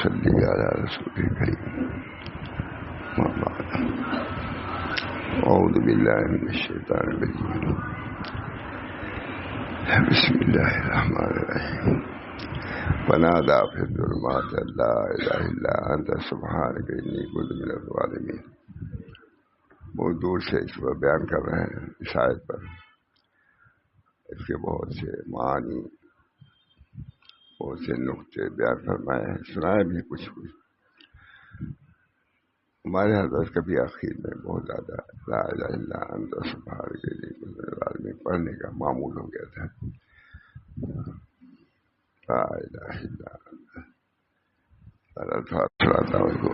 صلی علی رسول کریم اعوذ باللہ من الشیطان الرجیم بسم اللہ الرحمن الرحیم فنادى في الظلمات لا اله الا انت سبحانك انی کنت من الظالمین. بہت دور سے اس پر بیان کر رہے ہیں اس آیت پر. اس کے بہت سے معانی بہت سے نقطے بیان فرمائے ہیں, سنائے بھی کچھ. ہمارے حضرت کبھی آخر میں بہت زیادہ لا الہ الا انت سبحانک انی کنت من الظالمین پڑھنے کا معمول ہو گیا تھا. لا الہ الا انت سناتا ہوں کو.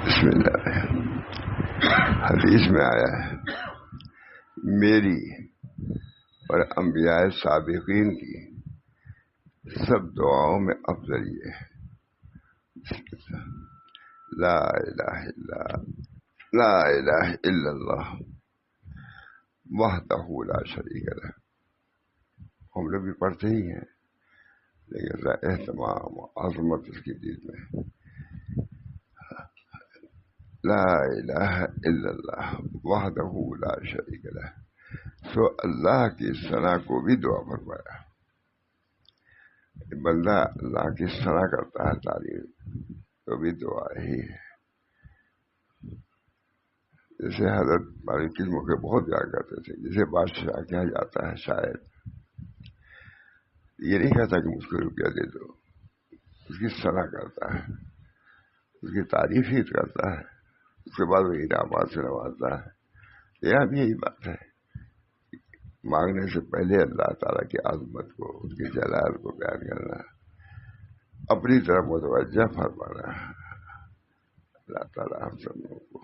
بسم اللہ. حدیث میں آیا ہے میری اور انبیاء سابقین کی سب دعاؤں میں افضل یہ ہے لا الہ الا اللہ وحدہ لا شریک لہ. ہم لوگ بھی پڑھتے ہی ہیں لیکن اہتمام و عظمت اس کی دل میں. لا الہ الا اللہ وحدہ لا شریک لہ. سو اللہ کی ثنا کو بھی دعا فرمایا. بندہ اللہ کی ثنا کرتا ہے تعریف تو بھی دعا ہی ہے. جیسے حضرت مالک کے موقع بہت یاد کرتے تھے. جسے بادشاہ کہا جاتا ہے شاید یہ نہیں کہتا کہ مجھ کو روپیہ دے دو, اس کی ثنا کرتا ہے, اس کی تعریف ہی کرتا ہے, اس کے بعد وہ انعامات سے نوازتا ہے. یہاں بھی یہی بات ہے, مانگنے سے پہلے اللہ تعالیٰ کی عظمت کو, اس کی جلال کو بیان کرنا, اپنی طرف متوجہ فرمانا. اللہ تعالیٰ ہم سب لوگوں کو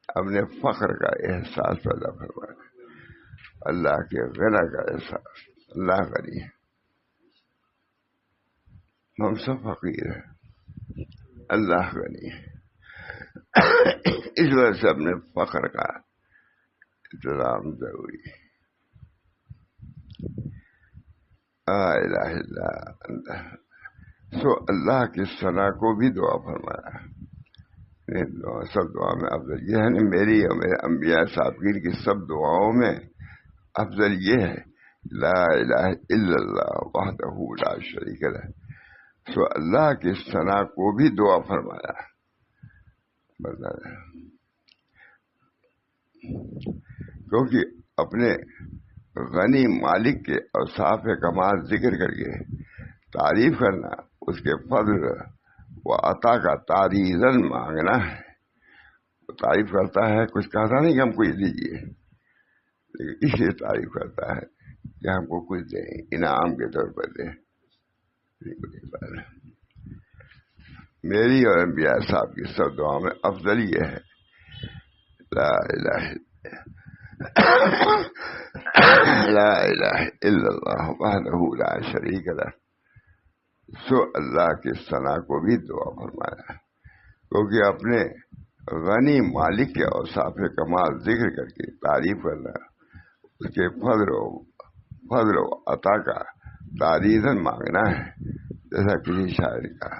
اپنے فخر کا احساس پیدا فرمائے, اللہ کے غنا کا احساس. اللہ غنی ہے, ہم سب فقیر ہیں, اللہ غنی ہے. اس وجہ سے اپنے فخر کا انتظام ضروری ہے. لا الہ الا انت. سو اللہ کی ثنا کو بھی دعا فرمایا. سب دعا میں افضل یہ ہے, میری اور میرے انبیاء سابقین کی سب دعاؤں میں افضل یہ ہے لا الہ الا اللہ وحدہ لا شریک لہ. سو اللہ کی ثنا کو بھی دعا فرمایا. کیونکہ اپنے غنی مالک کے اوصاف کمال ذکر کر کے تعریف کرنا, اس کے فضل و عطا کا تعریضاً مانگنا ہے. وہ تعریف کرتا ہے, کچھ کہتا نہیں کہ ہم کو یہ دیجیے, لیکن اس لیے تعریف کرتا ہے کہ ہم کو کچھ دیں, انعام کے طور پر دیں. میری اور انبیاء صاحب کی سب دعاؤں میں افضل یہ ہے لا الہ الا اللہ وحدہ لا شریک لہ. سو اللہ کی ثنا کو بھی دعا فرمایا, کیونکہ اپنے غنی مالک کے اوصاف کمال ذکر کر کے تعریف کرنا, اس کے فضل و عطا کا تعریضاً مانگنا ہے. جیسا کسی شاعر کا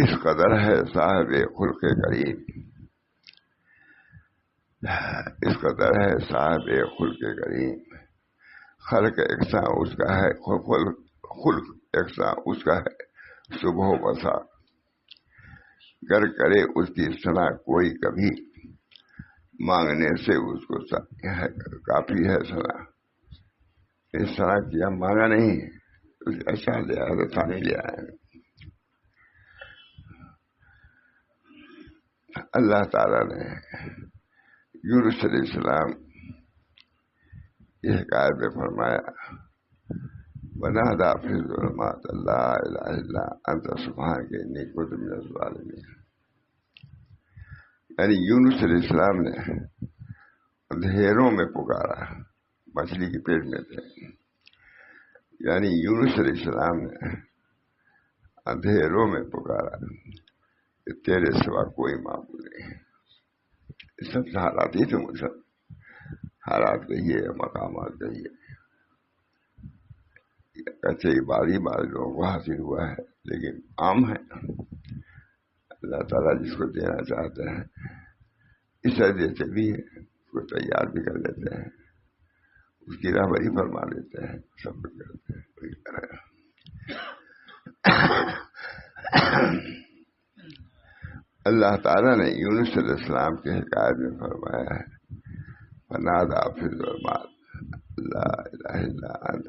اس قدر ہے صاحب خلق کریم, اس قدر ہے صاحب خلق کریم, خلق یکساں اس کا ہے, خلق یکساں اس کا ہے صبح و مسا. گر کرے اس کی ثنا کوئی کبھی, مانگنے سے اس کو کافی ہے ثنا. اس ثنا کیا مانگا نہیں, اچھا لیا تو ثانی لیا ہے. اللہ تعالیٰ نے یونس علیہ السلام یہ حکایت میں فرمایا ونادى في الظلمات لا اله الا انت سبحانك انی کنت من الظالمین. یعنی یونس علیہ السلام نے اندھیروں میں پکارا, مچھلی کے پیٹ میں تھے. یعنی یونس علیہ السلام نے اندھیروں میں پکارا, کہ تیرے سوا کوئی معبود نہیں ہے. یہ سب حالات ہی تم سب حالات کہیے، مقامات کہیے. ایسے ہی بعض لوگوں کو حاصل ہوا ہے، لیکن عام ہے. اللہ تعالیٰ جس کو دینا چاہتے ہیں اس طرح دیتے بھی ہیں، اس کو تیار بھی کر لیتے ہیں، اس کی رہبری فرما لیتے ہیں، سب کچھ کرتے ہیں. اللہ تعالیٰ نے یونس علیہ السلام کی حکایت میں فرمایا ہے، فنادى في الظلمات لا اله الا انت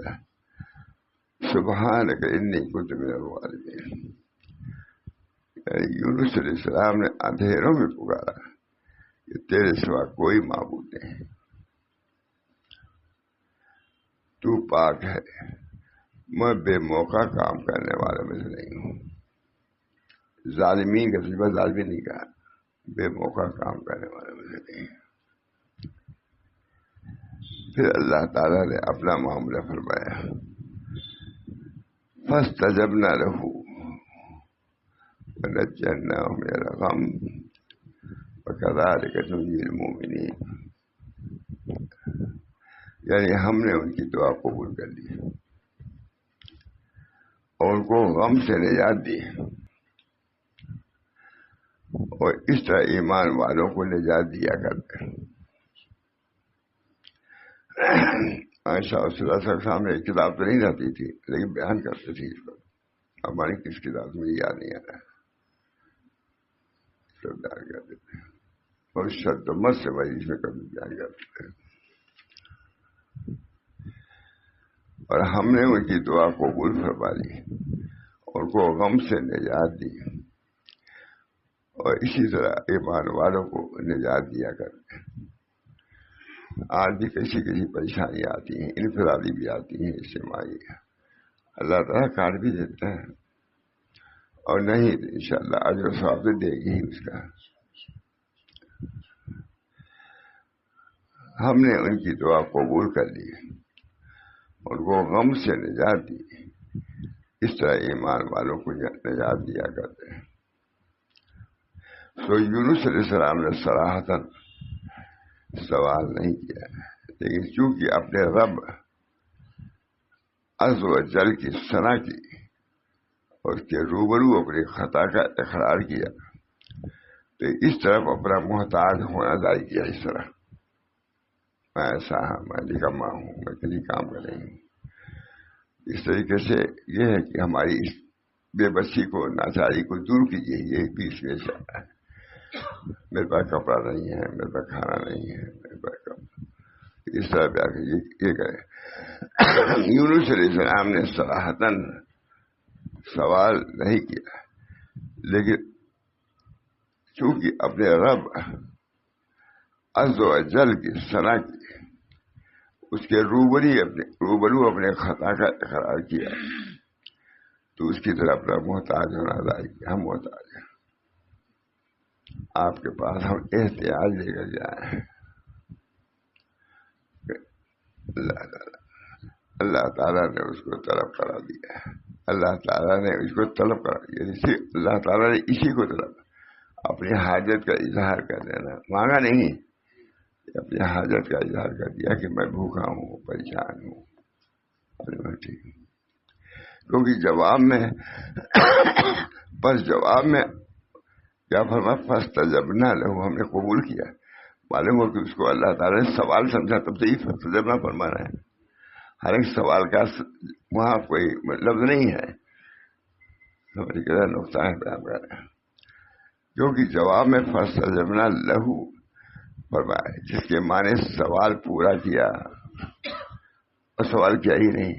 سبحانك انی كنت من الظالمین. یونس علیہ السلام نے اندھیروں میں پکارا کہ تیرے سوا کوئی معبود نہیں، تو پاک ہے، میں بے موقع کام کرنے والوں میں سے نہیں ہوں. ظالمین کا صفت ظالمین نہیں کہا، بے موقع کام کرنے والوں میں سے نہیں. پھر اللہ تعالیٰ نے اپنا معاملہ فرمایا، فاستجبنا له ونجيناه من الغم وكذلك ننجي المؤمنين. یعنی ہم نے ان کی دعا قبول کر لی اور ان کو غم سے نجات دی، اور اس طرح ایمان والوں کو نجات دیا کرتے ہیں. عائشہ صلی اللہ علیہ وسلم نے ایک کتاب تو نہیں رہتی تھی، لیکن بیان کرتے تھے اس کو. ہماری کس کتاب میں یاد نہیں آ رہا، سب بیان کرتے تھے، اور شد و مت سے مریض میں کبھی بیان کرتے تھے. اور ہم نے ان کی دعا قبول فرما لی، ان کو غم سے نجات دی، اور اسی طرح ایمان والوں کو نجات دیا کرتے ہیں. آج بھی کسی پریشانی آتی ہیں، انفرادی بھی آتی ہیں، اجتماعی، اللہ تعالیٰ کاٹ بھی دیتا ہے، اور نہیں تو انشاءاللہ اجر و ثواب تو دے گی ہی اس کا. ہم نے ان کی دعا قبول کر لی، ان کو غم سے نجات دی، اس طرح ایمان والوں کو نجات دیا کرتے ہیں. تو یونس علیہ السلام نے صراحتاً سوال نہیں کیا، لیکن چونکہ اپنے رب عز و جل کی ثنا کی اور اس کے روبرو اپنی خطا کا اقرار کیا، تو اس طرف اپنا محتاج ہونا ظاہر کیا. اس طرح میں ایسا ہوں، میں نکما ہوں، میں کسی کام کا نہیں ہوں. اس طریقے سے یہ ہے کہ ہماری اس بے بسی کو، ناچاری کو دور کیجیے. یہ پیس میں چاہتا ہے، میرے پاس کپڑا نہیں ہے، میرے پاس کھانا نہیں ہے، میرے پاس اس طرح پہ آ کے یہ کرے. یونس علیہ السلام نے صراحتاً سوال نہیں کیا، لیکن چونکہ اپنے رب عز و جل کی ثنا کی، اس کے روبرو اپنے خطا کا اقرار کیا، تو اس کی طرف اپنا محتاج ہونا ظاہر کیا. ہم محتاج ہیں، آپ کے پاس ہم احتیاج لے کر جائیں. اللہ تعالیٰ نے اس کو طلب کرا دیا، اللہ تعالیٰ نے اس کو طلب کرا دیا. اللہ تعالیٰ نے اسی کو طلب، اپنی حاجت کا اظہار کر دینا، مانگا نہیں، اپنی حاجت کا اظہار کر دیا کہ میں بھوکا ہوں، پریشان ہوں. کیونکہ جواب میں کیا فرما، فاستجبنا لہ، ہم نے قبول کیا. معلوم ہو کہ اس کو اللہ تعالیٰ نے سوال سمجھا، تب سے ہی فاستجبنا فرما رہا ہے. ہر ایک سوال کا وہاں کوئی لفظ نہیں ہے، نقطہ ہے بیان کر رہا ہے. کیونکہ جواب میں فاستجبنا لہ فرمایا، جس کے معنی سوال پورا کیا، اور سوال کیا ہی نہیں.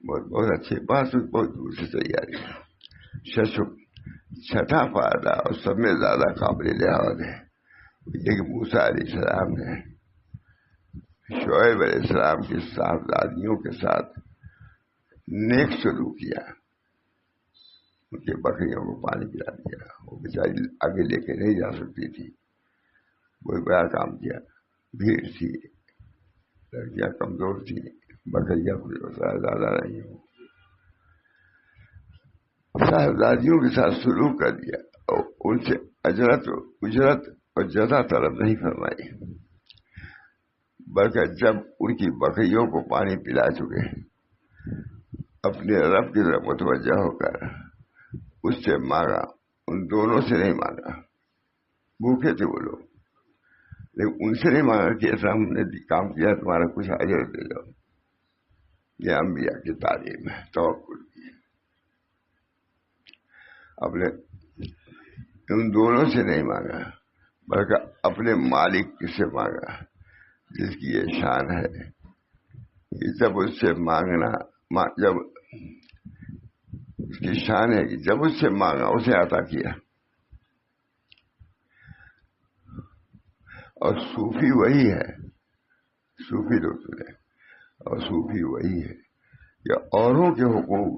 بہت اچھی بات، بہت دور سے تیاری ہے. چھٹا فائدہ اور سب میں زیادہ قابل لحاظ ہے یہ کہ موسیٰ علیہ السلام نے شعیب علیہ السلام کی صاحبزادیوں کے ساتھ نیک سلوک کیا، ان کی بکریوں کو پانی پلا دیا. وہ بیچاری آگے لے کے نہیں جا سکتی تھی، کوئی بڑا کام کیا. بھیڑ تھی، لڑکیاں کمزور تھی، بکریاں کوئی زیادہ نہیں ہو. صاحبزادیوں کے ساتھ سلوک کر دیا اور ان سے اجرت اور جزا طلب نہیں فرمائی، بلکہ جب ان کی بکریوں کو پانی پلا چکے اپنے رب کی طرف متوجہ ہو کر اس سے مانگا، ان دونوں سے نہیں مانگا، بھوکے تھے وہ لوگ، لیکن ان سے نہیں مانگا کہ ایسا ہم نے کام کیا تمہارا کچھ اجر دے دو۔ یہ انبیاء کی تعلیم ہے توکل کی۔ اپنے ان دونوں سے نہیں مانگا بلکہ اپنے مالک سے مانگا، جس کی یہ شان ہے کہ جب اس سے مانگنا، جب اس کی شان ہے کہ جب اس سے مانگا اسے عطا کیا۔ اور صوفی وہی ہے، صوفی دوستوں نے، اور صوفی وہی ہے کہ اوروں کے حقوق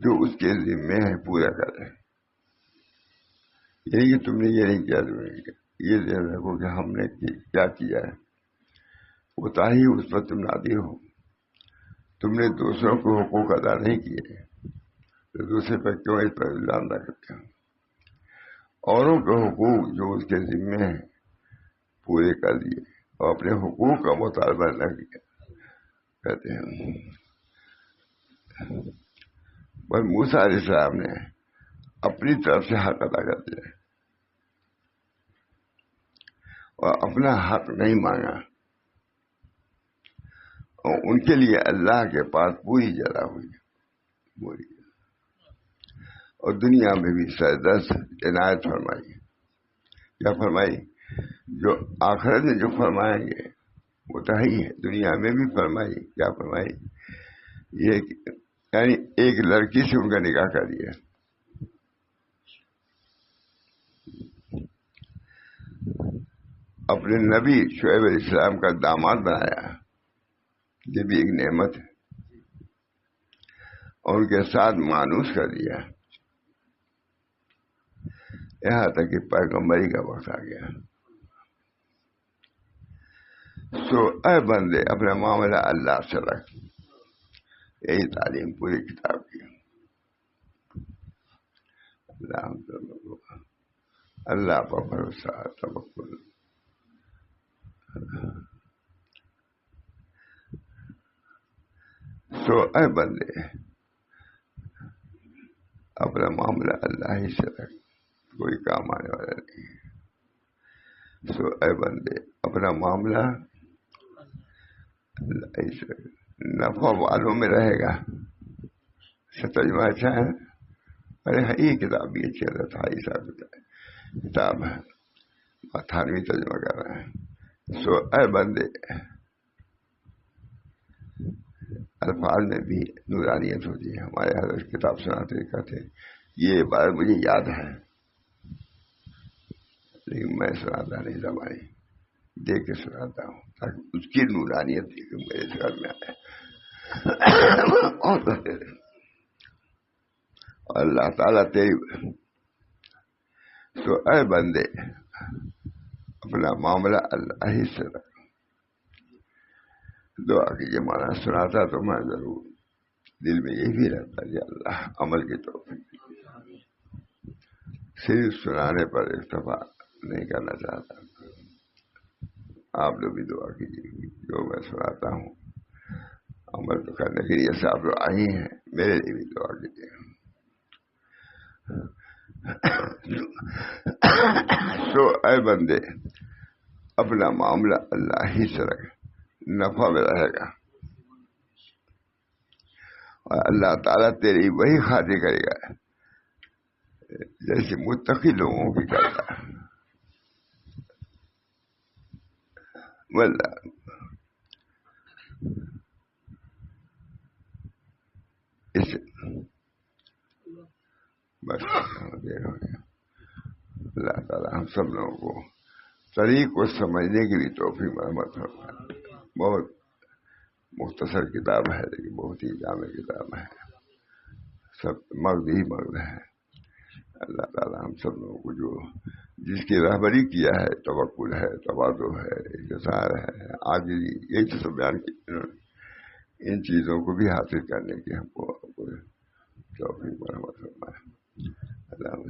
جو اس کے ذمے ہیں پورا کرے۔ یہی کہ تم نے یہ نہیں کیا، تم نے یہ ذہن رکھو کہ ہم نے کیا کیا ہے، کوتاہی اس پر تم نادر ہو، تم نے دوسروں کے حقوق ادا نہیں کیے تو دوسرے پر کیوں اس پر الزام نہ کرتے ہو؟ اوروں کے حقوق جو اس کے ذمے ہیں پورے کر دیے اور اپنے حقوق کا مطالبہ نہ کیا، کہتے ہیں بس موسیٰ علیہ السلام نے اپنی طرف سے حق ادا کر دیا اور اپنا حق نہیں مانگا، اور ان کے لیے اللہ کے پاس پوری جگہ ہوئی اور دنیا میں بھی سردست عنایت فرمائی۔ کیا فرمائی؟ جو آخرت میں جو فرمائیں گے وہ تو ہی ہے، دنیا میں بھی فرمائی۔ کیا فرمائی؟ یہ یعنی ایک لڑکی سے ان کا نکاح کر دیا، اپنے نبی شعیب علیہ السلام کا داماد بنایا، یہ بھی ایک نعمت ہے، اور ان کے ساتھ مانوس کر دیا، یہاں تک کہ پیغمبری کا وقت آ گیا۔ سو اے بندے اپنا معاملہ اللہ سے رکھ، یہی تعلیم پوری کتاب کی۔ اللہ پر بھروسہ، توکل۔ سو اے بندے اپنا معاملہ اللہ ہی سے رکھ، کوئی کام آنے والا نہیں۔ سو اے بندے اپنا معاملہ اللہ ہی سے رکھ، نفع والوں میں رہے گا۔ ترجمہ اچھا ہے؟ ارے یہ کتاب بھی اچھی ہے، تھائی صاحب کتاب ہے، تھانوی ترجمہ کر رہے ہیں۔ سو اے بندے، الفاظ میں بھی نورانیت ہوتی ہے۔ ہمارے حضرت کتاب سناتے کہتے یہ بات مجھے یاد ہے لیکن میں سناتا نہیں، زمانے دیکھ کے سناتا ہوں تاکہ اس کی نورانیت میرے گھر میں آئے اور اللہ تعالیٰ تیری۔ تو اے بندے اپنا معاملہ اللہ ہی سے رکھ۔ دعا کیجیے، مانا سناتا تو میں ضرور دل میں یہ بھی رہتا کہ اللہ عمل کی توفیق، صرف سنانے پر اکتفا نہیں کرنا چاہتا۔ آپ لوگ بھی دعا کیجیے، جو میں سناتا ہوں عمل تو کرنے کے لیے آپ لوگ آئی ہیں، میرے لیے بھی دعا کیجیے۔ سو اے بندے اپنا معاملہ اللہ ہی سے رکھ، نفع میں رہے گا، اور اللہ تعالیٰ تیری وہی خاطر کرے گا جیسے متقی لوگوں کی کرتا ہے۔ واللہ اس بس دیر ہو گیا۔ اللہ تعالیٰ ہم سب لوگوں کو طریق کو سمجھنے کے لیے توفیق مرحمت فرمائے۔ بہت مختصر کتاب ہے لیکن بہت ہی جامع کتاب ہے، سب مغز ہی مغز ہے۔ اللہ تعالیٰ ہم سب لوگوں کو جو جس کی رہبری کیا ہے، توکل ہے، تواضع ہے، انکسار ہے، عاجزی، یہی تو سب بیان کی، ان چیزوں کو بھی حاصل کرنے کی ہم کو توفیق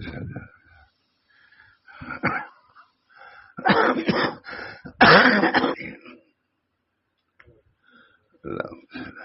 صل اللهم صل